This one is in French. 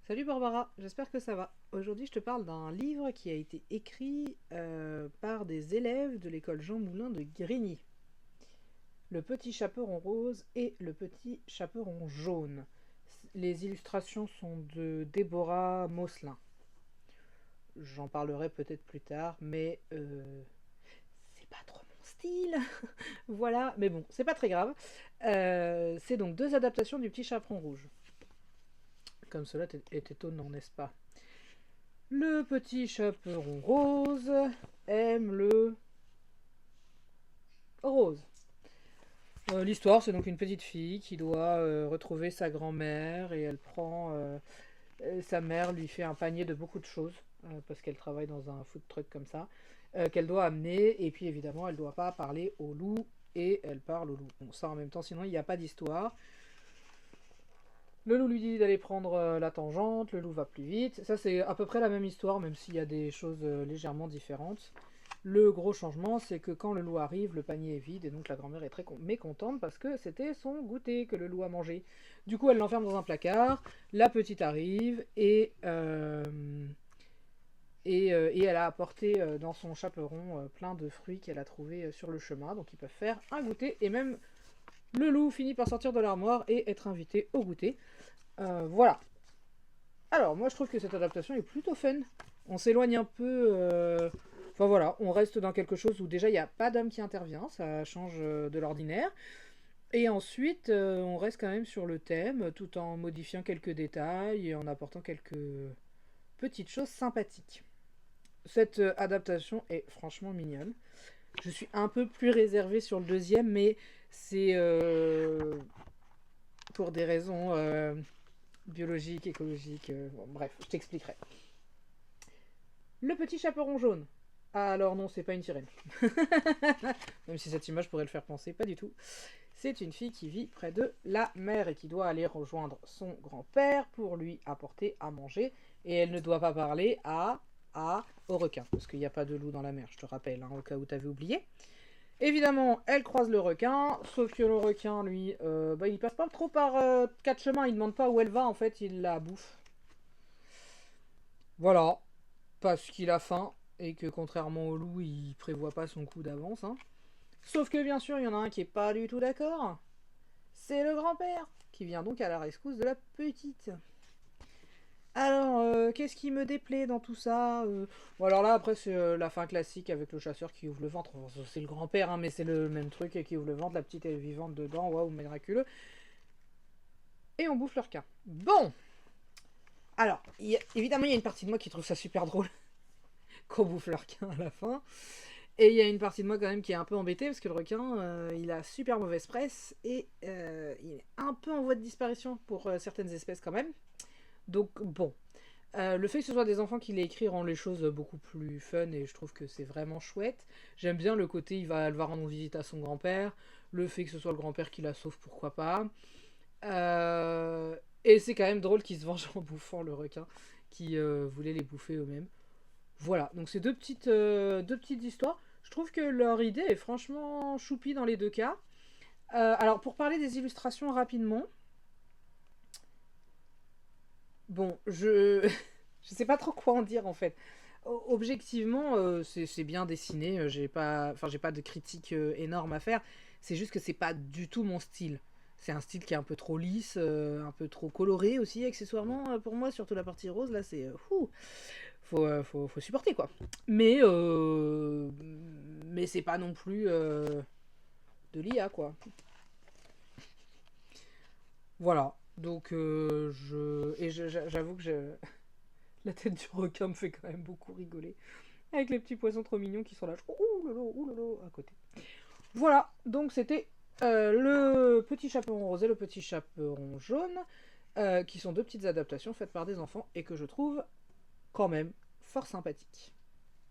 Salut Barbara, j'espère que ça va. Aujourd'hui, je te parle d'un livre qui a été écrit par des élèves de l'école Jean Moulin de Grigny. Le petit chaperon rose et le petit chaperon jaune. Les illustrations sont de Déborah Mosselin. J'en parlerai peut-être plus tard, mais c'est pas trop mon style. Voilà, mais bon, c'est pas très grave. C'est donc deux adaptations du petit chaperon rouge. Comme cela est étonnant, n'est-ce pas? Le petit chaperon rose aime le rose. L'histoire, c'est donc une petite fille qui doit retrouver sa grand-mère et elle prend... sa mère lui fait un panier de beaucoup de choses parce qu'elle travaille dans un food truck comme ça qu'elle doit amener et puis évidemment elle doit pas parler au loup et elle parle au loup. Bon, ça en même temps, sinon il n'y a pas d'histoire. Le loup lui dit d'aller prendre la tangente, le loup va plus vite. Ça, c'est à peu près la même histoire, même s'il y a des choses légèrement différentes. Le gros changement, c'est que quand le loup arrive, le panier est vide, et donc la grand-mère est très mécontente parce que c'était son goûter que le loup a mangé. Du coup, elle l'enferme dans un placard, la petite arrive, et elle a apporté dans son chaperon plein de fruits qu'elle a trouvés sur le chemin, donc ils peuvent faire un goûter, et même le loup finit par sortir de l'armoire et être invité au goûter. Voilà. Alors, moi je trouve que cette adaptation est plutôt fun. On s'éloigne un peu. Enfin voilà, on reste dans quelque chose où déjà il n'y a pas d'homme qui intervient, ça change de l'ordinaire. Et ensuite, on reste quand même sur le thème, tout en modifiant quelques détails et en apportant quelques petites choses sympathiques. Cette adaptation est franchement mignonne. Je suis un peu plus réservée sur le deuxième, mais c'est pour des raisons biologiques, écologiques. Bon, bref, je t'expliquerai. Le petit chaperon jaune. Ah, alors non, c'est pas une sirène. Même si cette image pourrait le faire penser, pas du tout. C'est une fille qui vit près de la mer et qui doit aller rejoindre son grand-père pour lui apporter à manger. Et elle ne doit pas parler au requin, parce qu'il n'y a pas de loup dans la mer, je te rappelle, hein, au cas où tu avais oublié. Évidemment, elle croise le requin, sauf que le requin, lui, il passe pas trop par quatre chemins, il demande pas où elle va, en fait, il la bouffe. Voilà, parce qu'il a faim et que contrairement au loup, il prévoit pas son coup d'avance. Hein. Sauf que bien sûr, il y en a un qui est pas du tout d'accord. C'est le grand-père qui vient donc à la rescousse de la petite. Alors, qu'est-ce qui me déplaît dans tout ça Bon, alors là, après, c'est la fin classique avec le chasseur qui ouvre le ventre. Enfin, c'est le grand-père, hein, mais c'est le même truc qui ouvre le ventre. La petite, elle est vivante dedans. Waouh, miraculeux. Et on bouffe leur requin. Bon Alors, évidemment, il y a une partie de moi qui trouve ça super drôle qu'on bouffe leur requin à la fin. Et il y a une partie de moi quand même qui est un peu embêtée parce que le requin, il a super mauvaise presse et il est un peu en voie de disparition pour certaines espèces quand même. Donc bon, le fait que ce soit des enfants qui l'aient écrit rend les choses beaucoup plus fun et je trouve que c'est vraiment chouette. J'aime bien le côté elle va rendre visite à son grand-père, le fait que ce soit le grand-père qui la sauve, pourquoi pas. Et c'est quand même drôle qu'ils se vengent en bouffant le requin qui voulait les bouffer eux-mêmes. Voilà, donc c'est deux petites histoires. Je trouve que leur idée est franchement choupie dans les deux cas. Alors, pour parler des illustrations rapidement, bon, je sais pas trop quoi en dire en fait. Objectivement, c'est bien dessiné. J'ai pas de critique énorme à faire. C'est juste que c'est pas du tout mon style. C'est un style qui est un peu trop lisse, un peu trop coloré aussi, accessoirement pour moi. Surtout la partie rose, là, c'est faut supporter quoi. Mais mais c'est pas non plus de l'IA quoi. Voilà. Donc j'avoue que la tête du requin me fait quand même beaucoup rigoler. Avec les petits poissons trop mignons qui sont là. Ouh lolo, à côté. Voilà, donc c'était le petit chaperon rose et le petit chaperon jaune, qui sont deux petites adaptations faites par des enfants et que je trouve quand même fort sympathiques.